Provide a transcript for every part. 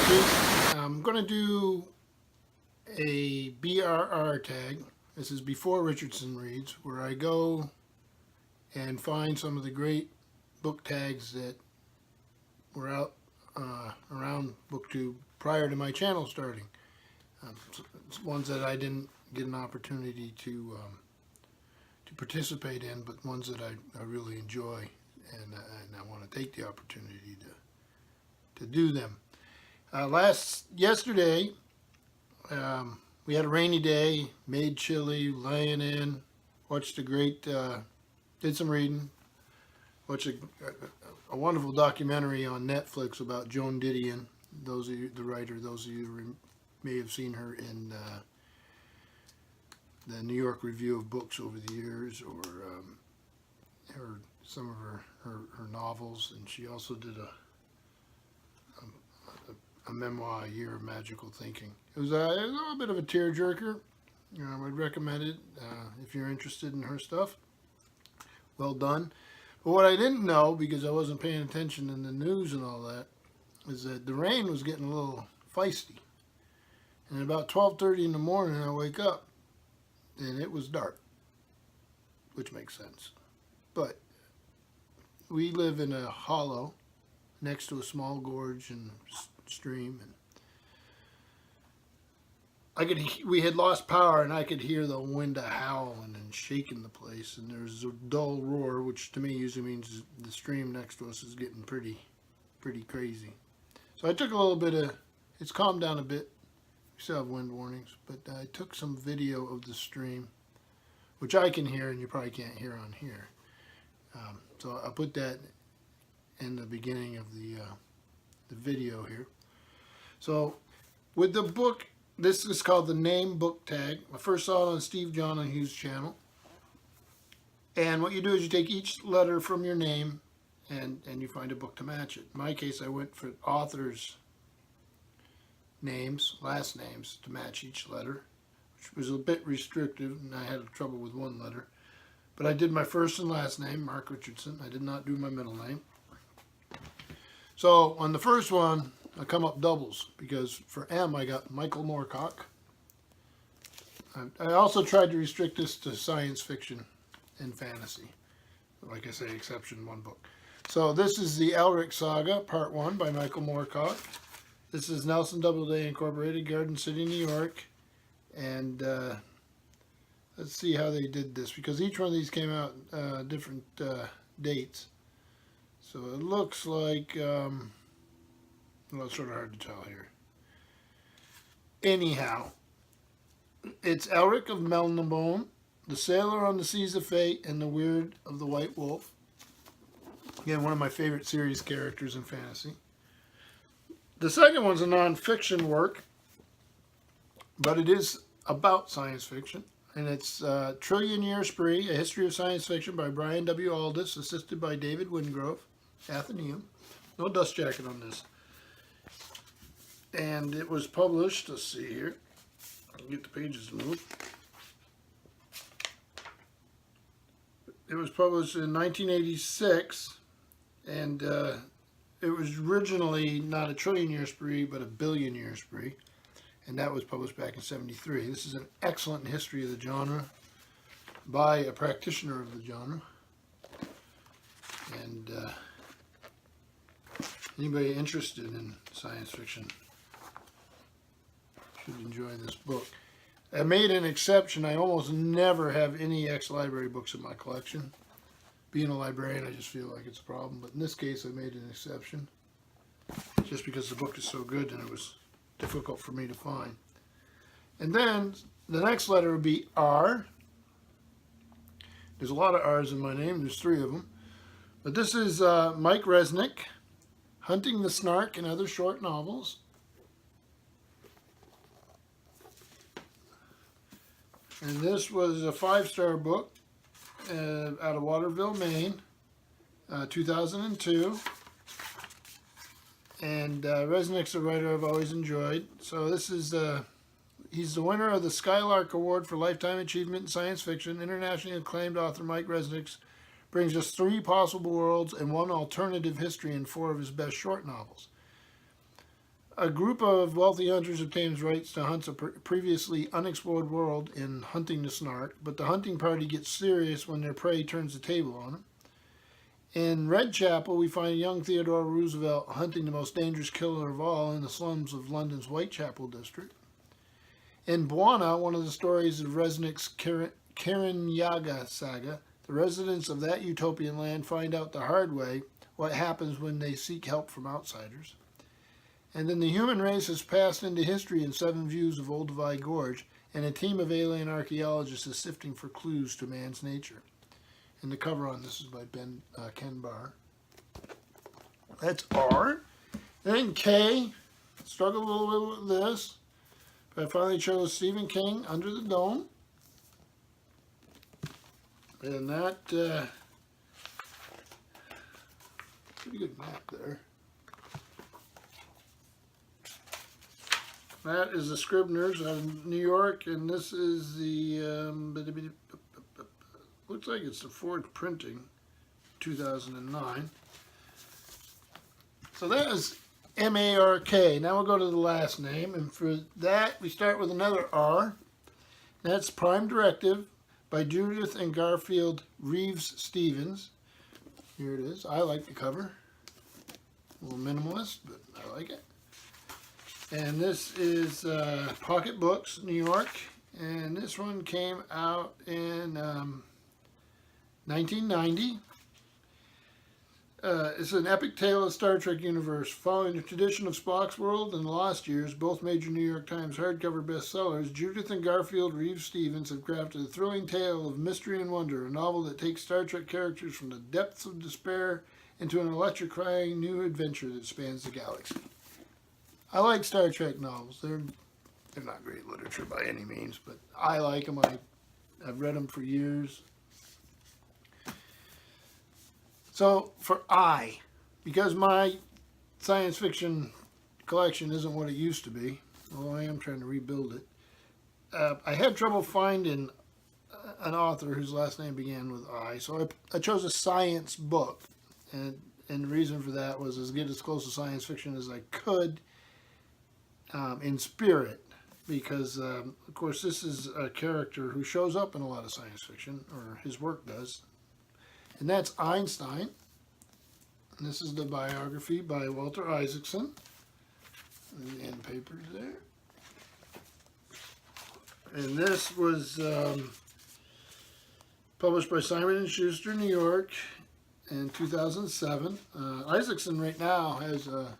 I'm going to do a BRR tag. This is Before Richardson Reads, where I go and find some of the great book tags that were out around BookTube prior to my channel starting. Ones that I didn't get an opportunity to participate in, but ones that I really enjoy, and I want to take the opportunity to do them. Yesterday, we had a rainy day, made chili, laying in, watched a great, did some reading, watched a wonderful documentary on Netflix about Joan Didion. Those of you, the writer, those of you who may have seen her in the New York Review of Books over the years, or some of her novels, and she also did a memoir, A Year of Magical Thinking. It was a little bit of a tearjerker. I would recommend it if you're interested in her stuff. Well done. But what I didn't know, because I wasn't paying attention in the news and all that, is that the rain was getting a little feisty. And at about 12:30 in the morning, I wake up, and it was dark, which makes sense. But we live in a hollow next to a small gorge and stream, and we had lost power, and I could hear the wind howling and shaking the place, and there's a dull roar, which to me usually means the stream next to us is getting pretty crazy. So I took a little bit of, it's calmed down a bit. We still have wind warnings, but I took some video of the stream, which I can hear and you probably can't hear on here. So I'll put that in the beginning of the video here. So with the book, this is called the Name Book Tag. I first saw it on Steve Donahue's channel. And what you do is you take each letter from your name and you find a book to match it. In my case, I went for authors' names, last names, to match each letter, which was a bit restrictive, and I had trouble with one letter. But I did my first and last name, Mark Richardson. I did not do my middle name. So on the first one, I come up doubles, because for M, I got Michael Moorcock. I also tried to restrict this to science fiction and fantasy. Like I say, exception one book. So this is the Elric Saga, Part 1 by Michael Moorcock. This is Nelson Doubleday Incorporated, Garden City, New York. And let's see how they did this, because each one of these came out different dates. So it looks like, well, it's sort of hard to tell here. Anyhow, it's Elric of Melniboné, The Sailor on the Seas of Fate, and The Weird of the White Wolf. Again, one of my favorite series characters in fantasy. The second one's a non-fiction work, but it is about science fiction. And it's Trillion Year Spree, A History of Science Fiction by Brian W. Aldiss, assisted by David Wingrove, Athenaeum. No dust jacket on this. And it was published, let's see here, I can get the pages to move. It was published in 1986, and it was originally not a trillion year spree, but a billion year spree, and that was published back in '73. This is an excellent history of the genre by a practitioner of the genre, and anybody interested in science fiction should enjoy this book. I made an exception. I almost never have any ex-library books in my collection. Being a librarian, I just feel like it's a problem. But in this case, I made an exception, just because the book is so good and it was difficult for me to find. And then the next letter would be R. There's a lot of R's in my name. There's 3 of them. But this is Mike Resnick, Hunting the Snark and Other Short Novels. And this was a 5-star book out of Waterville, Maine, 2002. And Resnick's a writer I've always enjoyed. So this is, he's the winner of the Skylark Award for Lifetime Achievement in Science Fiction. Internationally acclaimed author Mike Resnick brings us 3 possible worlds and 1 alternative history in 4 of his best short novels. A group of wealthy hunters obtains rights to hunt a previously unexplored world in Hunting the Snark, but the hunting party gets serious when their prey turns the table on them. In Red Chapel, we find young Theodore Roosevelt hunting the most dangerous killer of all in the slums of London's Whitechapel district. In Buona, one of the stories of Resnick's Kirinyaga saga, the residents of that utopian land find out the hard way what happens when they seek help from outsiders. And then the human race has passed into history in 7 views of Olduvai Gorge, and a team of alien archaeologists is sifting for clues to man's nature. And the cover on this is by Ken Barr. That's R. Then K. Struggled a little bit with this, but I finally chose Stephen King, Under the Dome. And that, pretty good map there. That is the Scribners out of New York, and this is the, looks like it's the Ford printing, 2009. So that is M-A-R-K. Now we'll go to the last name, and for that we start with another R. That's Prime Directive by Judith and Garfield Reeves Stevens. Here it is. I like the cover. A little minimalist, but I like it. And this is Pocket Books, New York. And this one came out in 1990. It's an epic tale of the Star Trek universe. Following the tradition of Spock's World and The Lost Years, both major New York Times hardcover bestsellers, Judith and Garfield Reeves Stevens have crafted a thrilling tale of mystery and wonder, a novel that takes Star Trek characters from the depths of despair into an electrifying new adventure that spans the galaxy. I like Star Trek novels. They're not great literature by any means, but I like them. I've read them for years. So for I, because my science fiction collection isn't what it used to be, although I am trying to rebuild it, I had trouble finding an author whose last name began with I, so I chose a science book, and the reason for that was to get as close to science fiction as I could in spirit, because of course this is a character who shows up in a lot of science fiction, or his work does, and that's Einstein. And this is the biography by Walter Isaacson. And the end papers there. And this was published by Simon & Schuster, New York, in 2007. Isaacson right now has a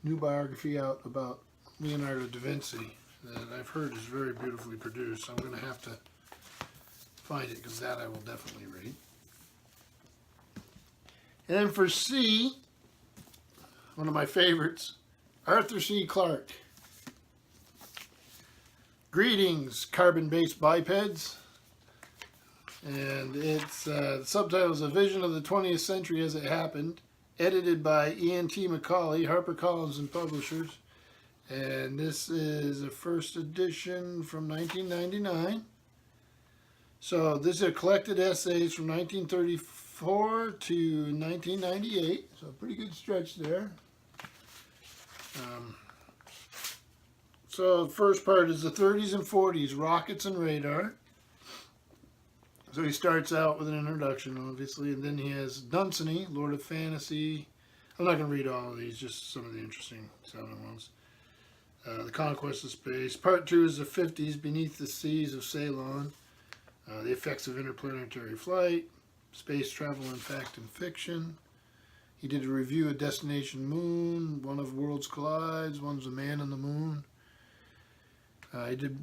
new biography out about Leonardo da Vinci that I've heard is very beautifully produced. I'm going to have to find it, because that I will definitely read. And then for C, one of my favorites, Arthur C. Clarke. Greetings, carbon-based bipeds. And it's the subtitle is A Vision of the 20th Century as It Happened, edited by Ian T. McCauley, HarperCollins and Publishers. And this is a first edition from 1999. So this is collected essays from 1934 to 1998. So a pretty good stretch there. So the first part is the 30s and 40s, rockets and radar. So he starts out with an introduction, obviously, and then he has Dunsany, Lord of Fantasy. I'm not going to read all of these, just some of the interesting sounding ones. The Conquest of Space. Part 2 is the 50s, Beneath the Seas of Ceylon. The Effects of Interplanetary Flight. Space Travel in Fact and Fiction. He did a review of Destination Moon, One of Worlds Collides, One's A Man on the Moon. He did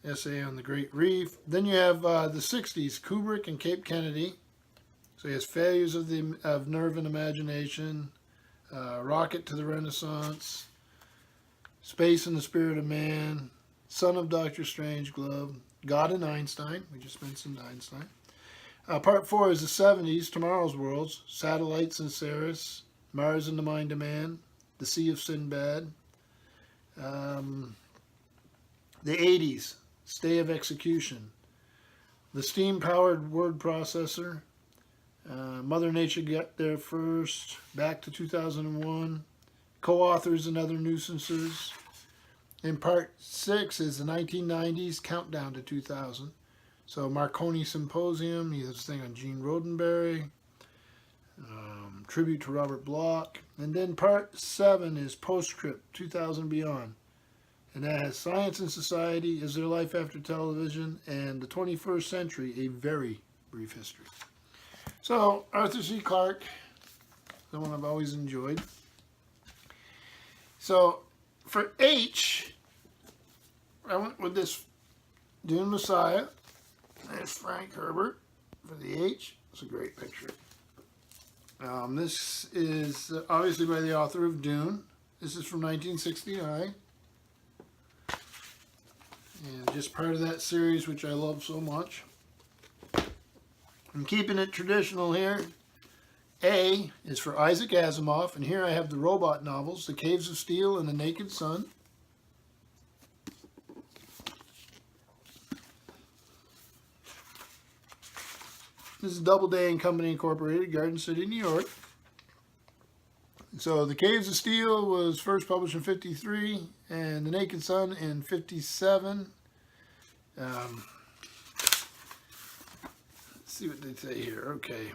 essay on the Great Reef. Then you have the 60s, Kubrick and Cape Kennedy. So he has Failures of Nerve and Imagination, Rocket to the Renaissance, Space and the Spirit of Man, Son of Dr. Strangeglove, God and Einstein. We just mentioned Einstein. Part 4 is the 70s, Tomorrow's Worlds, Satellites and Ceres, Mars and the Mind of Man, The Sea of Sinbad. The 80s, Stay of Execution, The Steam-Powered Word Processor, Mother Nature Got There First, Back to 2001, co-authors and other nuisances. In part 6 is the 1990s countdown to 2000. So Marconi Symposium, he has this thing on Gene Roddenberry, tribute to Robert Bloch. And then part 7 is Postscript, 2000 Beyond. And that has Science and Society, Is There Life After Television, and the 21st Century, A Very Brief History. So, Arthur C. Clarke, the one I've always enjoyed. So, for H, I went with this Dune Messiah. There's Frank Herbert for the H. It's a great picture. This is obviously by the author of Dune. This is from 1969. And just part of that series, which I love so much. I'm keeping it traditional here. A is for Isaac Asimov, and here I have the robot novels, The Caves of Steel and The Naked Sun. This is Doubleday and Company Incorporated, Garden City, New York. So The Caves of Steel was first published in 1953, and The Naked Sun in 1957. Let's see what they say here. Okay.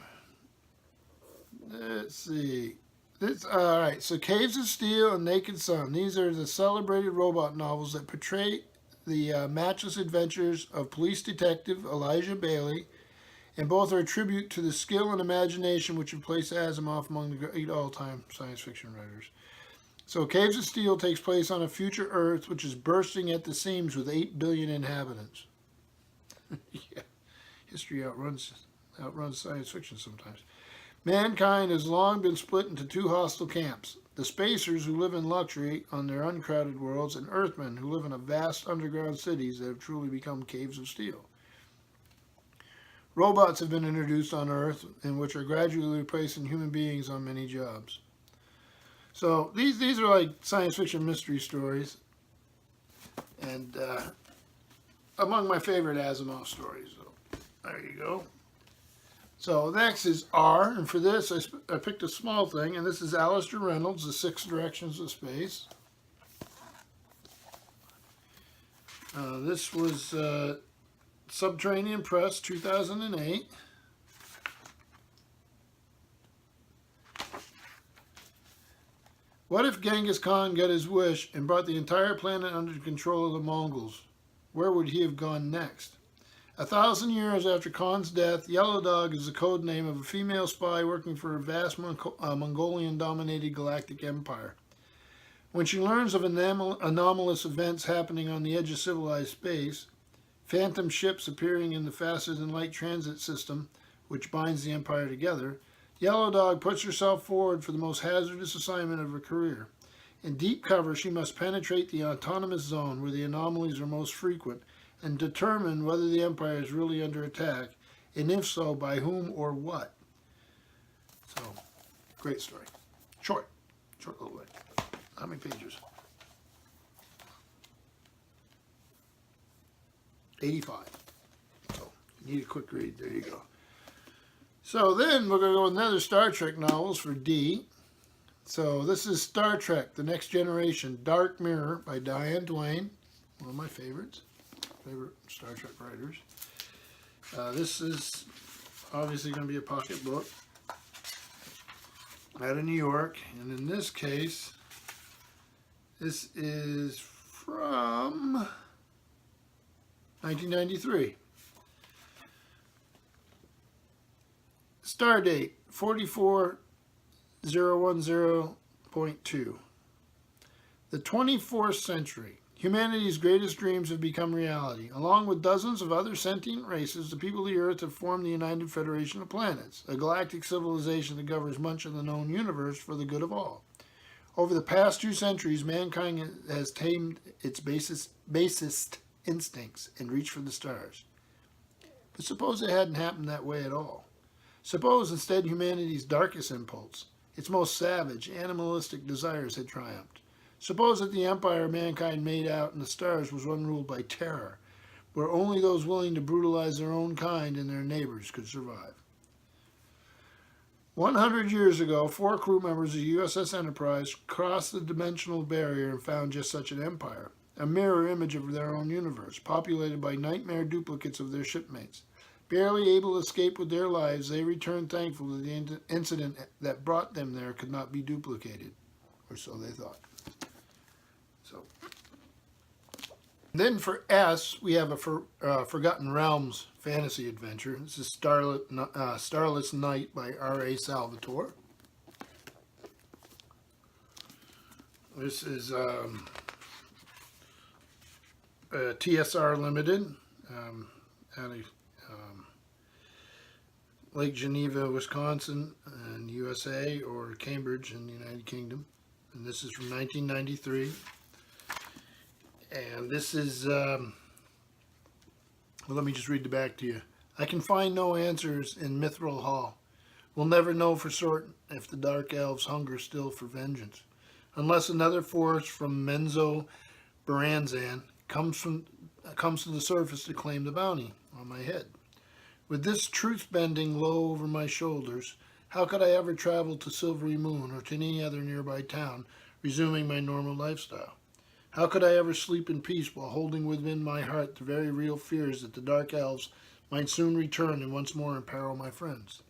Let's see. All right, so Caves of Steel and Naked Sun. These are the celebrated robot novels that portray the matchless adventures of police detective Elijah Bailey, and both are a tribute to the skill and imagination which have placed Asimov among the great all-time science fiction writers. So Caves of Steel takes place on a future Earth which is bursting at the seams with 8 billion inhabitants. Yeah, history outruns science fiction sometimes. Mankind has long been split into two hostile camps: the spacers who live in luxury on their uncrowded worlds, and Earthmen who live in a vast underground cities that have truly become caves of steel. Robots have been introduced on Earth, in which are gradually replacing human beings on many jobs. So these are like science fiction mystery stories, and among my favorite Asimov stories. So there you go. So next is R, and for this I picked a small thing, and this is Alastair Reynolds, The Six Directions of Space. This was Subterranean Press, 2008. What if Genghis Khan got his wish and brought the entire planet under the control of the Mongols? Where would he have gone next? 1,000 years after Khan's death, Yellow Dog is the code name of a female spy working for a vast Mongolian-dominated galactic empire. When she learns of anomalous events happening on the edge of civilized space, phantom ships appearing in the faster-than-light transit system, which binds the empire together, Yellow Dog puts herself forward for the most hazardous assignment of her career. In deep cover, she must penetrate the autonomous zone where the anomalies are most frequent and determine whether the empire is really under attack, and if so, by whom or what. So, great story. Short little way. How many pages? 85. So, you need a quick read. There you go. So then we're going to go with another Star Trek novels for D. So this is Star Trek, The Next Generation, Dark Mirror by Diane Duane, one of my favorites. Favorite Star Trek writers. This is obviously going to be a pocket book out of New York, and in this case, this is from 1993. Star date 44010.2. The 24th century. Humanity's greatest dreams have become reality. Along with dozens of other sentient races, the people of the Earth have formed the United Federation of Planets, a galactic civilization that governs much of the known universe for the good of all. Over the past 2 centuries, mankind has tamed its basest instincts and reached for the stars. But suppose it hadn't happened that way at all. Suppose instead humanity's darkest impulse, its most savage, animalistic desires had triumphed. Suppose that the empire mankind made out in the stars was one ruled by terror, where only those willing to brutalize their own kind and their neighbors could survive. 100 years ago, 4 crew members of USS Enterprise crossed the dimensional barrier and found just such an empire, a mirror image of their own universe, populated by nightmare duplicates of their shipmates. Barely able to escape with their lives, they returned thankful that the incident that brought them there could not be duplicated, or so they thought. So, then for S, we have a Forgotten Realms fantasy adventure. This is Starless Night by R.A. Salvatore. This is TSR Limited out of Lake Geneva, Wisconsin, and USA, or Cambridge in the United Kingdom. And this is from 1993. And this is, well, let me just read the back to you. I can find no answers in Mithril Hall. We'll never know for certain if the Dark Elves hunger still for vengeance, unless another force from Menzo Baranzan comes to the surface to claim the bounty on my head. With this truth bending low over my shoulders, how could I ever travel to Silvery Moon or to any other nearby town, resuming my normal lifestyle? How could I ever sleep in peace while holding within my heart the very real fears that the Dark Elves might soon return and once more imperil my friends?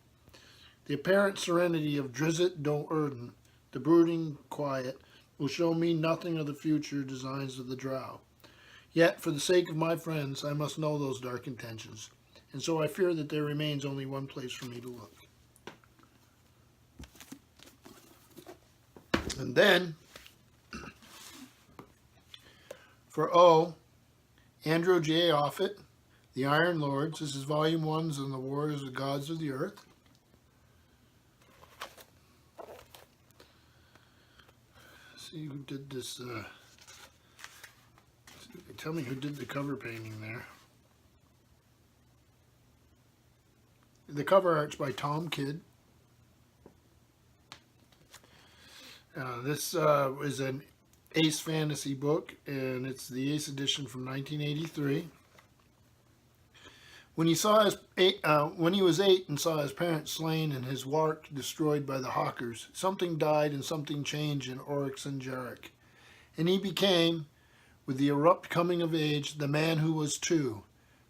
The apparent serenity of Drizzt Do'Urden, the brooding quiet, will show me nothing of the future designs of the Drow. Yet, for the sake of my friends, I must know those dark intentions, and so I fear that there remains only one place for me to look. And then, for O, Andrew J. Offutt, The Iron Lords. This is Volume 1 on the Wars of the Gods of the Earth. See who did this. Tell me who did the cover painting there. The cover art's by Tom Kidd. This is an Ace fantasy book, and it's the Ace edition from 1983. When he was 8 and saw his parents slain and his wark destroyed by the Hawkers, something died and something changed in Oryx and Jarek, and he became, with the abrupt coming of age, the man who was too,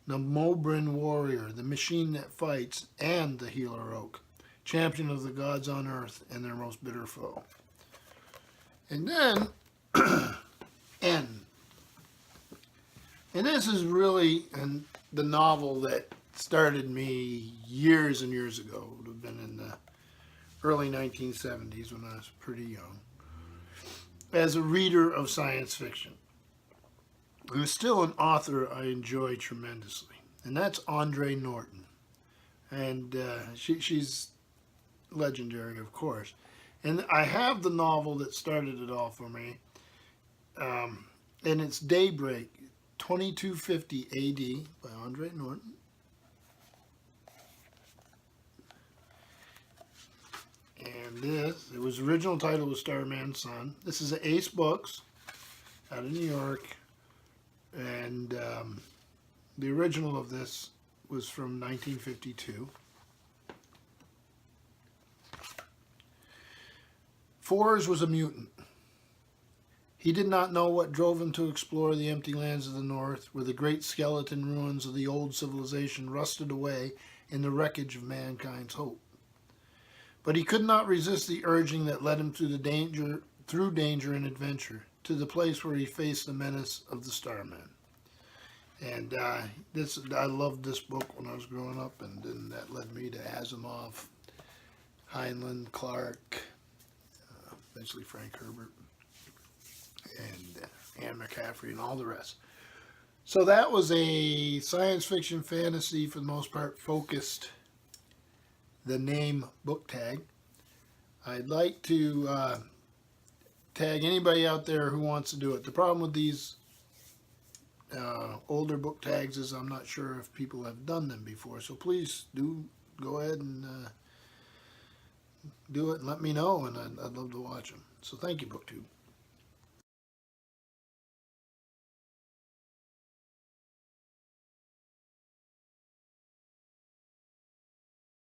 the Mobrin warrior, the machine that fights, and the healer oak, champion of the gods on earth and their most bitter foe. And then N. And this is really the novel that started me years and years ago. It would have been in the early 1970s when I was pretty young, as a reader of science fiction. And it's still an author I enjoy tremendously, and that's Andre Norton. And she's legendary, of course. And I have the novel that started it all for me, and it's Daybreak, 2250 AD by Andre Norton. And this, it was original title was Starman's Son. This is Ace Books out of New York, and the original of this was from 1952. Fors was a mutant. He did not know what drove him to explore the empty lands of the north, where the great skeleton ruins of the old civilization rusted away in the wreckage of mankind's hope. But he could not resist the urging that led him through danger and adventure, to the place where he faced the menace of the Starman. And I loved this book when I was growing up, and then that led me to Asimov, Heinlein, Clarke, eventually Frank Herbert, and Anne McCaffrey, and all the rest. So that was a science fiction fantasy, for the most part, focused the name book tag. I'd like to tag anybody out there who wants to do it. The problem with these older book tags is I'm not sure if people have done them before. So please do go ahead and do it and let me know, and I'd love to watch them. So thank you, BookTube.